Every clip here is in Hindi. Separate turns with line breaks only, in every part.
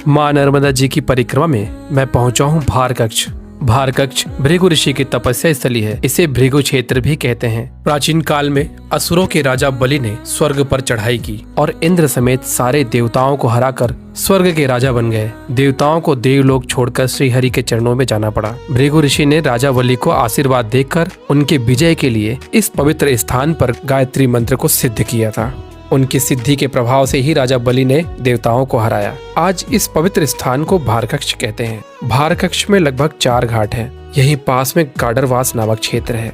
माँ नर्मदा जी की परिक्रमा में मैं पहुंचा हूँ भारकक्ष। भारकक्ष भृगु ऋषि की तपस्या स्थली है। इसे भृगु क्षेत्र भी कहते हैं। प्राचीन काल में असुरों के राजा बलि ने स्वर्ग पर चढ़ाई की और इंद्र समेत सारे देवताओं को हराकर स्वर्ग के राजा बन गए। देवताओं को देवलोक छोड़कर श्रीहरि के चरणों में जाना पड़ा। भृगु ऋषि ने राजा बलि को आशीर्वाद देकर उनके विजय के लिए इस पवित्र स्थान पर गायत्री मंत्र को सिद्ध किया था। उनकी सिद्धि के प्रभाव से ही राजा बलि ने देवताओं को हराया। आज इस पवित्र स्थान को भारकक्ष कहते हैं। भारकक्ष में लगभग 4 घाट हैं। यहीं पास में गाडरवास नामक क्षेत्र है।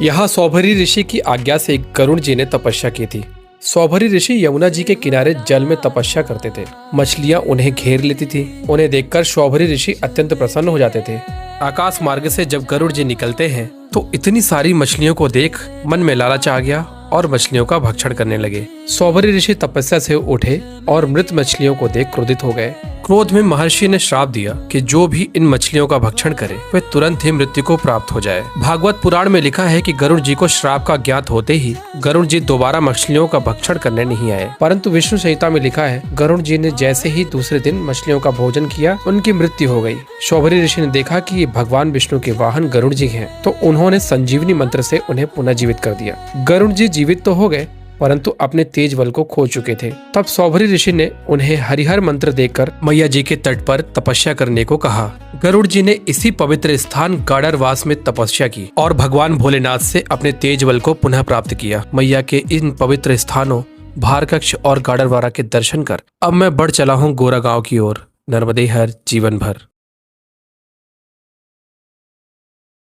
यहाँ सौभरी ऋषि की आज्ञा से गरुड़ जी ने तपस्या की थी। सौभरी ऋषि यमुना जी के किनारे जल में तपस्या करते थे। मछलियाँ उन्हें घेर लेती थी। उन्हें देखकर सौभरी ऋषि अत्यंत प्रसन्न हो जाते थे। आकाश मार्ग से जब गरुड़ जी निकलते हैं तो इतनी सारी मछलियों को देख मन में लालच आ गया और मछलियों का भक्षण करने लगे। सौभरी ऋषि तपस्या से उठे और मृत मछलियों को देख क्रोधित हो गए। क्रोध में महर्षि ने श्राप दिया कि जो भी इन मछलियों का भक्षण करे वह तुरंत ही मृत्यु को प्राप्त हो जाए। भागवत पुराण में लिखा है कि गरुड़ जी को श्राप का ज्ञात होते ही गरुड़ जी दोबारा मछलियों का भक्षण करने नहीं आए। परंतु विष्णु संहिता में लिखा है गरुड़ जी ने जैसे ही दूसरे दिन मछलियों का भोजन किया उनकी मृत्यु हो गई। सौभरी ऋषि ने देखा कि ये भगवान विष्णु के वाहन गरुड़ जी हैं, तो उन्होंने संजीवनी मंत्र से उन्हें पुनः जीवित कर दिया। गरुड़ जी जीवित तो हो गए परंतु अपने तेज बल को खो चुके थे। तब सौभरी ऋषि ने उन्हें हरिहर मंत्र देकर मैया जी के तट पर तपस्या करने को कहा। गरुड़ जी ने इसी पवित्र स्थान गाडरवास में तपस्या की और भगवान भोलेनाथ से अपने तेज बल को पुनः प्राप्त किया। मैया के इन पवित्र स्थानों भारकक्ष और गाडरवारा के दर्शन कर अब मैं बढ़ चला हूँ गोरा गांव की ओर। नर्मदे हर जीवन भर।